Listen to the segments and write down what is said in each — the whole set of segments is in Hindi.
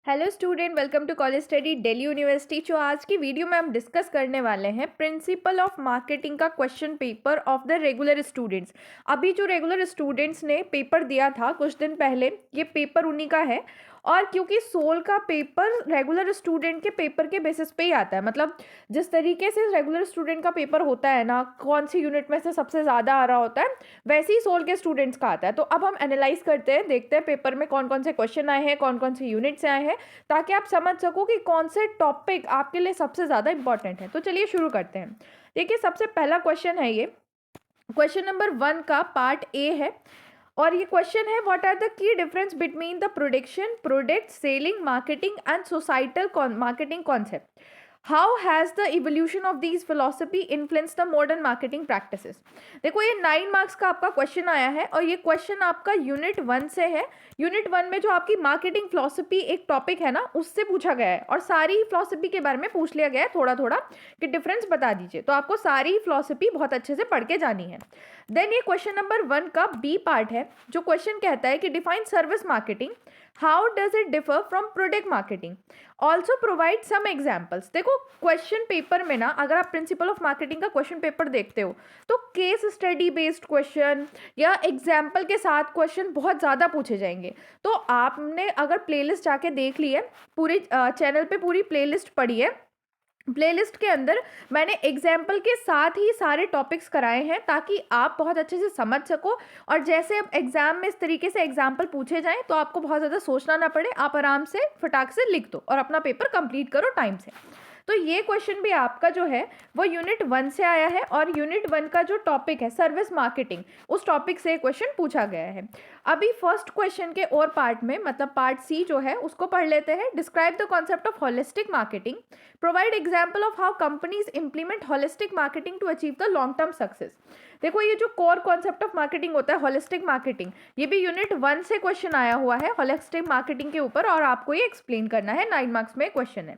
Hello student, welcome to college study Delhi university. जो आज की वीडियो में हम डिस्कस करने वाले हैं प्रिंसिपल ऑफ मार्केटिंग का question paper of the regular students. अभी जो रेगुलर स्टूडेंट्स ने पेपर दिया था कुछ दिन पहले, ये पेपर उन्हीं का है। और क्योंकि सोल का पेपर रेगुलर स्टूडेंट के पेपर के बेसिस पे ही आता है, मतलब जिस तरीके से रेगुलर स्टूडेंट का पेपर होता है ना, कौन सी यूनिट में से सबसे ज़्यादा आ रहा होता है, वैसे ही सोल के स्टूडेंट्स का आता है। तो अब हम एनालाइज करते हैं, देखते हैं पेपर में कौन कौन से क्वेश्चन आए हैं, कौन कौन से यूनिट से आए हैं, ताकि आप समझ सको कि कौन से टॉपिक आपके लिए सबसे ज़्यादा इंपॉर्टेंट है। तो चलिए शुरू करते हैं। देखिए, सबसे पहला क्वेश्चन है, ये क्वेश्चन नंबर 1 का पार्ट ए है। और ये क्वेश्चन है, what are the key difference between the production, product, selling, marketing and societal marketing concept. How has the evolution of these philosophy influence the modern marketing practices. देखो, ये 9 मार्क्स का आपका क्वेश्चन आया है और ये क्वेश्चन आपका यूनिट 1 से है। यूनिट 1 में जो आपकी मार्केटिंग फिलोसफी एक टॉपिक है ना, उससे पूछा गया है और सारी फिलोसफी के बारे में पूछ लिया गया है थोड़ा थोड़ा कि डिफरेंस बता दीजिए। तो आपको सारी फिलोसफी बहुत अच्छे से पढ़ के जानी है। देन ये क्वेश्चन नंबर 1 का बी पार्ट है, जो क्वेश्चन कहता है कि define service marketing, how does it differ from product marketing, also provide some examples. देखो, क्वेश्चन पेपर में ना, अगर आप प्रिंसिपल ऑफ मार्केटिंग का क्वेश्चन पेपर देखते हो तो केस स्टडी बेस्ड क्वेश्चन या एग्जाम्पल के साथ क्वेश्चन बहुत ज़्यादा पूछे जाएंगे। तो आपने अगर प्लेलिस्ट जाके देख ली है, पूरी चैनल पे पूरी प्लेलिस्ट पढ़ी है, प्लेलिस्ट के अंदर मैंने एग्जाम्पल के साथ ही सारे टॉपिक्स कराए हैं ताकि आप बहुत अच्छे से समझ सको। और जैसे अब एग्जाम में इस तरीके से एग्जाम्पल पूछे जाएं तो आपको बहुत ज़्यादा सोचना ना पड़े, आप आराम से फटाक से लिख दो और अपना पेपर कंप्लीट करो टाइम से। तो ये क्वेश्चन भी आपका जो है वो यूनिट 1 से आया है और यूनिट 1 का जो टॉपिक है सर्विस मार्केटिंग, उस टॉपिक से क्वेश्चन पूछा गया है। अभी फर्स्ट क्वेश्चन के और पार्ट में, मतलब पार्ट सी जो है, उसको पढ़ लेते हैं। Describe the concept of holistic marketing, provide example of how companies implement holistic marketing to achieve the long term success. देखो, ये जो कोर कॉन्सेप्ट ऑफ मार्केटिंग होता है होलिस्टिक मार्केटिंग, ये भी यूनिट 1 से क्वेश्चन आया हुआ है होलिस्टिक मार्केटिंग के ऊपर और आपको ये एक्सप्लेन करना है। 9 मार्क्स में क्वेश्चन है।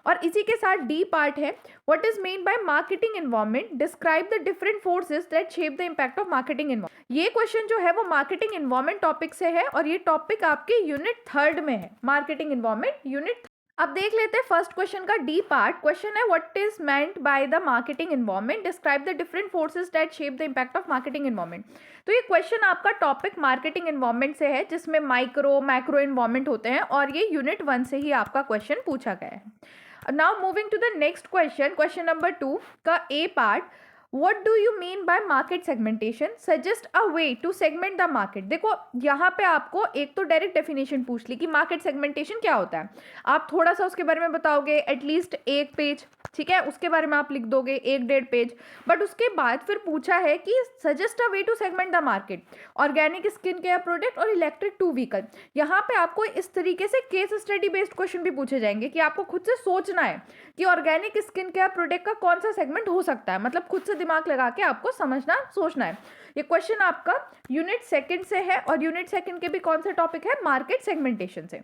और इसी के साथ डी पार्ट है, what is mean by marketing environment, describe the different forces that shape the impact of marketing environment. ये क्वेश्चन जो है वो मार्केटिंग एनवायरनमेंट टॉपिक से है और ये टॉपिक आपके यूनिट 3 में है, मार्केटिंग एनवायरनमेंट यूनिट। अब देख लेते हैं फर्स्ट क्वेश्चन का डी पार्ट। क्वेश्चन है, what is meant by the marketing environment, describe the different forces that shape the impact of marketing environment. तो ये क्वेश्चन आपका टॉपिक मार्केटिंग एनवायरनमेंट से है, जिसमें माइक्रो मैक्रो एनवायरनमेंट होते हैं और ये यूनिट 1 से ही आपका क्वेश्चन पूछा गया है। Now moving to the next question, question number 2 का A part, what do you mean by market segmentation, suggest a way to segment the market। देखो, यहाँ पे आपको एक तो डायरेक्ट डेफिनेशन पूछ ली कि मार्केट सेगमेंटेशन क्या होता है, आप थोड़ा सा उसके बारे में बताओगे, एटलीस्ट एक पेज, ठीक है, उसके बारे में आप लिख दोगे 1-1.5 पेज। बट उसके बाद फिर पूछा है कि suggest a way to segment the market, organic skin care product और इलेक्ट्रिक 2 व्हीकल। यहाँ पे आपको इस तरीके से केस स्टडी बेस्ड क्वेश्चन भी पूछे जाएंगे कि आपको खुद से सोचना है कि ऑर्गेनिक स्किन केयर प्रोडक्ट का कौन सा सेगमेंट हो सकता है, मतलब खुद से दिमाग लगा के आपको समझना सोचना है। ये क्वेश्चन आपका यूनिट 2 से है और यूनिट 2 के भी कौन सा टॉपिक है, मार्केट सेगमेंटेशन से।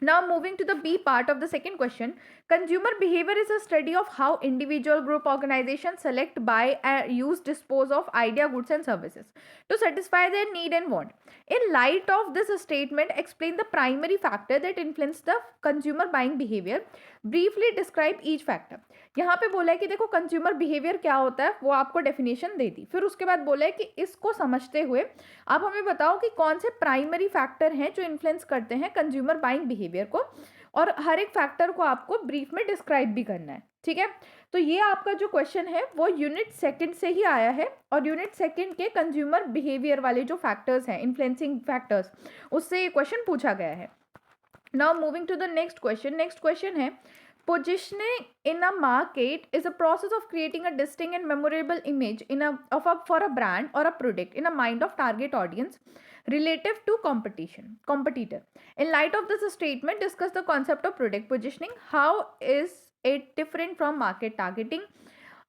Now moving to the B part of the second question, consumer behavior is a study of how individual, group, organization select, buy, use, dispose of idea, goods and services to satisfy their need and want. In light of this statement, explain the primary factor that influence the consumer buying behavior. Briefly describe each factor. यहाँ पे बोला है कि देखो कंज्यूमर बिहेवियर क्या होता है, वो आपको डेफिनेशन दे दी। फिर उसके बाद बोला है कि इसको समझते हुए आप हमें बताओ कि कौन से प्राइमरी फैक्टर हैं जो इन्फ्लुएंस करते हैं कंज्यूमर बाइंग बिहेवियर को, और हर एक फैक्टर को आपको ब्रीफ में डिस्क्राइब भी करना है, ठीक है। तो ये आपका जो क्वेश्चन है वो यूनिट 2 से ही आया है और यूनिट 2 के कंज्यूमर बिहेवियर वाले जो फैक्टर्स हैं, इन्फ्लुएंसिंग फैक्टर्स, उससे ये क्वेश्चन पूछा गया है। Now moving to the next question. Next question है, positioning in a market is a process of creating a distinct and memorable image for a brand or a product in a mind of target audience relative to competitor. In light of this statement, discuss the concept of product positioning. How is it different from market targeting?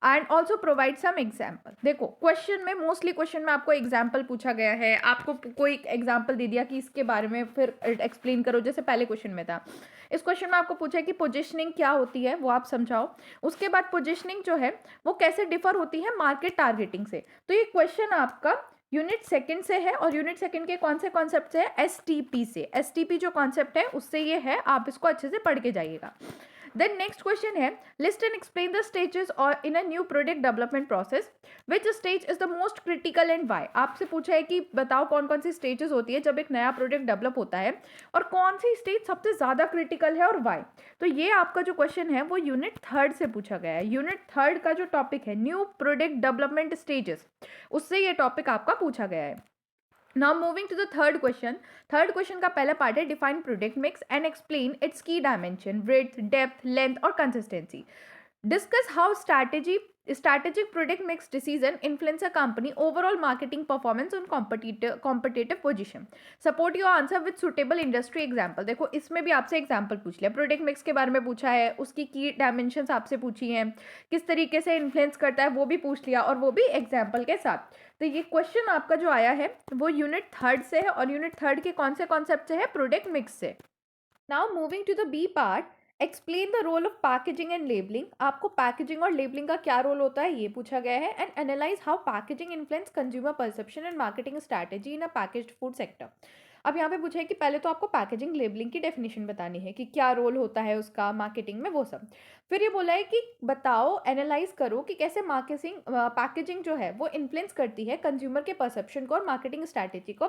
And also provide some example. देखो, क्वेश्चन में मोस्टली क्वेश्चन में आपको एग्जाम्पल पूछा गया है, आपको कोई एग्जाम्पल दे दिया कि इसके बारे में फिर एक्सप्लेन करो, जैसे पहले क्वेश्चन में था। इस क्वेश्चन में आपको पूछा है कि पोजिशनिंग क्या होती है, वो आप समझाओ। उसके बाद पोजिशनिंग जो है वो कैसे डिफर होती है मार्केट टारगेटिंग से। तो ये क्वेश्चन आपका यूनिट सेकंड से है और यूनिट सेकंड के कौन से कॉन्सेप्ट से है, एसटीपी से। एसटीपी जो कॉन्सेप्ट है उससे ये है, आप इसको अच्छे से पढ़ के जाइएगा। देन नेक्स्ट क्वेश्चन है, list and explain the stages और in a new product development process, which stage is the most critical and why. आपसे पूछा है कि बताओ कौन कौन सी स्टेजेस होती है जब एक नया प्रोडक्ट डेवलप होता है और कौन सी स्टेज सबसे ज़्यादा क्रिटिकल है और वाई। तो ये आपका जो क्वेश्चन है वो यूनिट थर्ड से पूछा गया है। यूनिट थर्ड का जो टॉपिक है न्यू प्रोडक्ट डेवलपमेंट स्टेजेस, उससे ये टॉपिक आपका पूछा गया है। Now moving to the third question. Third question का पहला पार्ट है define product mix and explain its key dimension, breadth, depth, length और consistency. Discuss how strategic product mix decision influence a company overall marketing performance on competitive position. Support your answer with suitable industry example. देखो इसमें भी आपसे एग्जाम्पल पूछ लिया, प्रोडक्ट मिक्स के बारे में पूछा है, उसकी की डायमेंशंस आपसे पूछी हैं, किस तरीके से इन्फ्लुएंस करता है वो भी पूछ लिया, और वो भी एग्जाम्पल के साथ। तो ये क्वेश्चन आपका जो आया है वो यूनिट थर्ड से है, और यूनिट थर्ड के कौन से कॉन्सेप्ट से है, प्रोडक्ट मिक्स से। Now moving to the B part, explain the role of packaging and labeling. आपको पैकेजिंग और लेबलिंग का क्या रोल होता है ये पूछा गया है। And analyse how packaging influence consumer perception and marketing strategy in a packaged food sector. अब यहाँ पे पूछा है कि पहले तो आपको पैकेजिंग लेबलिंग की डेफिनेशन बतानी है कि क्या रोल होता है उसका मार्केटिंग में, वो सब। फिर ये बोला है कि बताओ, एनालाइज करो कि कैसे मार्केटिंग पैकेजिंग जो है वो इन्फ्लुएंस करती है कंज्यूमर के परसेप्शन को और मार्केटिंग स्ट्रैटेजी को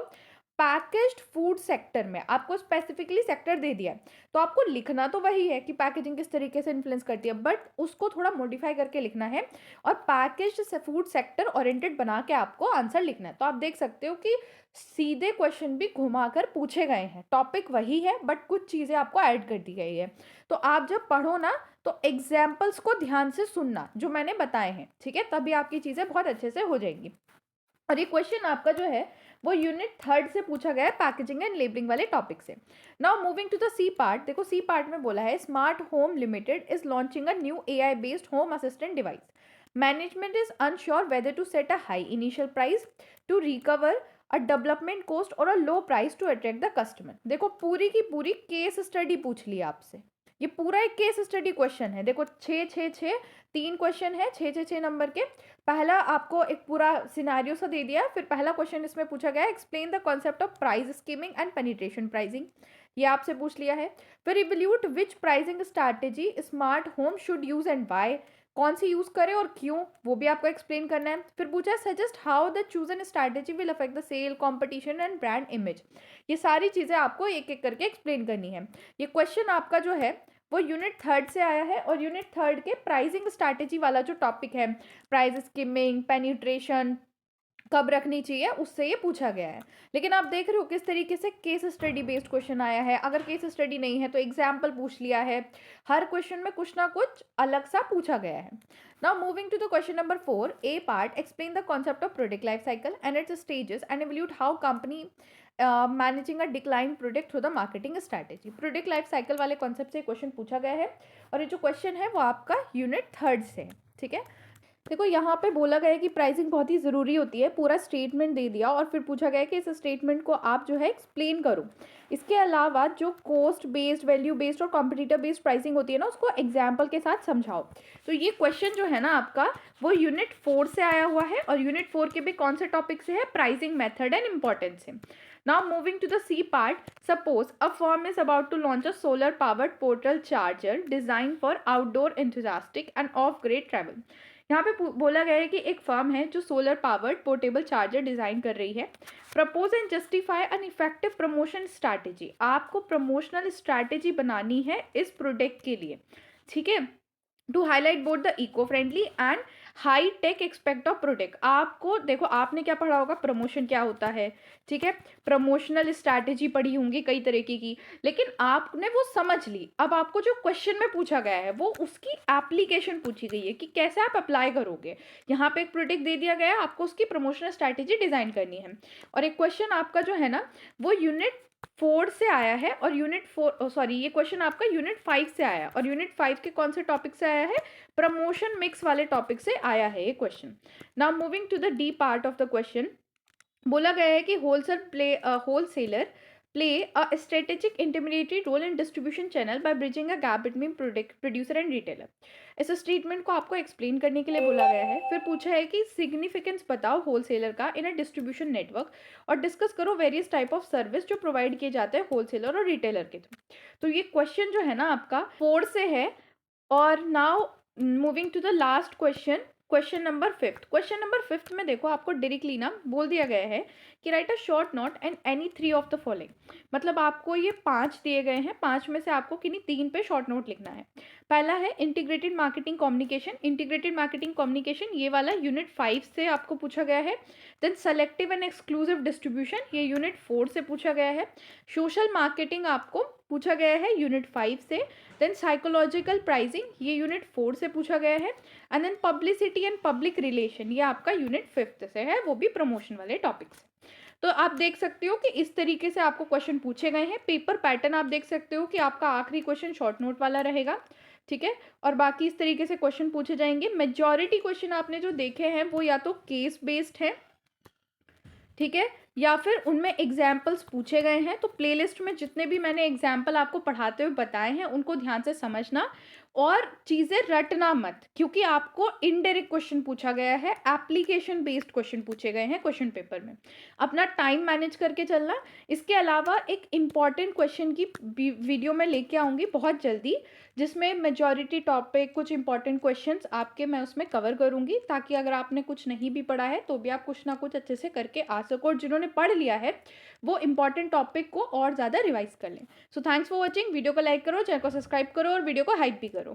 पैकेज्ड फूड सेक्टर में। आपको स्पेसिफिकली सेक्टर दे दिया है, तो आपको लिखना तो वही है कि पैकेजिंग किस तरीके से इन्फ्लुएंस करती है, बट उसको थोड़ा मॉडिफाई करके लिखना है और पैकेज्ड फूड सेक्टर ओरिएंटेड बना के आपको आंसर लिखना है। तो आप देख सकते हो कि सीधे क्वेश्चन भी घुमाकर पूछे गए हैं, टॉपिक वही है बट कुछ चीज़ें आपको ऐड कर दी गई है। तो आप जब पढ़ो ना तो एग्जाम्पल्स को ध्यान से सुनना जो मैंने बताए हैं, ठीक है, तभी आपकी चीज़ें बहुत अच्छे से हो जाएंगी। और ये क्वेश्चन आपका जो है वो यूनिट थर्ड से पूछा गया है, पैकेजिंग एंड लेबलिंग वाले टॉपिक से। Now moving to the C part, देखो सी पार्ट में बोला है smart home limited is launching a new AI based home assistant device. Management is unsure whether to set a high initial price to recover a development cost or a low price to attract the customer. देखो पूरी की पूरी केस स्टडी पूछ ली आपसे, ये पूरा एक केस स्टडी क्वेश्चन है। देखो 6 3 क्वेश्चन है, 6 नंबर के। पहला आपको एक पूरा सिनारियो सा दे दिया, फिर पहला क्वेश्चन इसमें पूछा गया explain the concept of price skimming and penetration pricing, ये आपसे पूछ लिया है। फिर evaluate which pricing strategy smart home should use and why, कौन सी यूज करें और क्यों, वो भी आपको एक्सप्लेन करना है। फिर पूछा suggest how the chosen strategy will affect the sale, competition and brand image. ये सारी चीजें आपको एक एक करके एक्सप्लेन करनी है। ये क्वेश्चन आपका जो है वो यूनिट थर्ड से आया है, और यूनिट थर्ड के प्राइसिंग स्ट्रैटेजी वाला जो टॉपिक है, प्राइस स्कीमिंग, पेनिट्रेशन कब रखनी चाहिए, उससे ये पूछा गया है। लेकिन आप देख रहे हो किस तरीके से केस स्टडी बेस्ड क्वेश्चन आया है। अगर केस स्टडी नहीं है तो एग्जाम्पल पूछ लिया है, हर क्वेश्चन में कुछ ना कुछ अलग सा पूछा गया है। Now moving to the question number 4, A part, explain the concept of product life cycle and its stages and evaluate how company managing a decline product through the marketing strategy. Product life cycle वाले कॉन्सेप्ट से क्वेश्चन पूछा गया है, और ये जो क्वेश्चन है वो आपका यूनिट थर्ड से है, ठीक है। देखो यहाँ पे बोला गया है कि प्राइसिंग बहुत ही ज़रूरी होती है, पूरा स्टेटमेंट दे दिया और फिर पूछा गया है कि इस स्टेटमेंट को आप जो है एक्सप्लेन करो। इसके अलावा जो कॉस्ट बेस्ड, वैल्यू बेस्ड और कॉम्पिटिटर बेस्ड प्राइसिंग होती है ना, उसको एग्जाम्पल के साथ समझाओ। तो ये क्वेश्चन जो है ना आपका वो यूनिट 4 से आया हुआ है, और यूनिट 4 के भी कौन से टॉपिक से है, प्राइसिंग मेथड एंड इम्पोर्टेंस से। Now moving to the C part, suppose a firm is about to launch a solar powered portable charger designed for outdoor enthusiastic and off-grid travel. यहाँ पे बोला गया है कि एक फर्म है जो solar powered portable charger design कर रही है। Propose and justify an effective promotion strategy, आपको प्रमोशनल स्ट्रैटेजी बनानी है इस प्रोडक्ट के लिए, ठीक है, to highlight both the eco friendly and high tech expect of product. आपको देखो, आपने क्या पढ़ा होगा, प्रमोशन क्या होता है, ठीक है, प्रमोशनल स्ट्रैटेजी पढ़ी होंगी कई तरीके की, लेकिन आपने वो समझ ली। अब आपको जो क्वेश्चन में पूछा गया है वो उसकी एप्लीकेशन पूछी गई है कि कैसे आप अप्लाई करोगे। यहाँ पे एक प्रोडक्ट दे दिया गया है, आपको उसकी प्रमोशनल स्ट्रैटेजी डिजाइन करनी है। और एक क्वेश्चन आपका जो है ना वो यूनिट 4 से आया है, और यूनिट 4 सॉरी ये क्वेश्चन आपका यूनिट 5 से आया है, और यूनिट 5 के कौन से टॉपिक से आया है, प्रमोशन मिक्स वाले टॉपिक से आया है ये question. Now moving to the D part of the question, बोला गया है कि wholesaler play a strategic intermediary role in distribution channel by bridging a gap between producer and retailer. इस स्टेटमेंट को आपको एक्सप्लेन करने के लिए बोला गया है। फिर पूछा है कि सिग्निफिकेंस बताओ होलसेलर का इन अ डिस्ट्रीब्यूशन नेटवर्क और डिस्कस करो वेरियस टाइप ऑफ सर्विस जो प्रोवाइड किए जाते हैं होलसेलर और रिटेलर के थ्रू। तो ये क्वेश्चन जो है ना आपका 4 से है। और now moving to the last question, question number 5। Question number 5 में देखो आपको डायरेक्टली ना बोल दिया गया है कि right a short note and any 3 of the following. मतलब आपको ये 5 दिए गए हैं, 5 में से आपको किन्हीं 3 पे शॉर्ट नोट लिखना है। पहला है integrated marketing communication. Integrated marketing communication ये वाला यूनिट 5 से आपको पूछा गया है। Then selective and exclusive distribution ये यूनिट 4 से पूछा गया है। सोशल मार्केटिंग आपको पूछा गया है यूनिट 5 से। देन साइकोलॉजिकल प्राइसिंग ये यूनिट 4 से पूछा गया है। And then publicity and public relation ये आपका यूनिट 5 से है, वो भी प्रमोशन वाले टॉपिक से। तो आप देख सकते हो कि इस तरीके से आपको क्वेश्चन पूछे गए हैं। पेपर पैटर्न आप देख सकते हो कि आपका आखिरी क्वेश्चन शॉर्ट नोट वाला रहेगा, ठीक है, और बाकी इस तरीके से क्वेश्चन पूछे जाएंगे। मेजॉरिटी क्वेश्चन आपने जो देखे हैं वो या तो केस बेस्ड है, ठीक है, या फिर उनमें एग्जाम्पल्स पूछे गए हैं। तो प्लेलिस्ट में जितने भी मैंने एग्जाम्पल आपको पढ़ाते हुए बताए हैं उनको ध्यान से समझना और चीज़ें रटना मत, क्योंकि आपको इनडायरेक्ट क्वेश्चन पूछा गया है, एप्लीकेशन बेस्ड क्वेश्चन पूछे गए हैं क्वेश्चन पेपर में। अपना टाइम मैनेज करके चलना। इसके अलावा एक इम्पॉर्टेंट क्वेश्चन की वीडियो मैं लेके आऊँगी बहुत जल्दी, जिसमें मेजॉरिटी टॉपिक कुछ इंपॉर्टेंट क्वेश्चंस आपके मैं उसमें कवर करूँगी, ताकि अगर आपने कुछ नहीं भी पढ़ा है तो भी आप कुछ ना कुछ अच्छे से करके आ सको, और जिन्होंने पढ़ लिया है वो इंपॉर्टेंट टॉपिक को और ज़्यादा रिवाइज कर लें। So thanks for watching. Video को लाइक करो, चैनल को सब्सक्राइब करो और वीडियो को हाइप भी करो।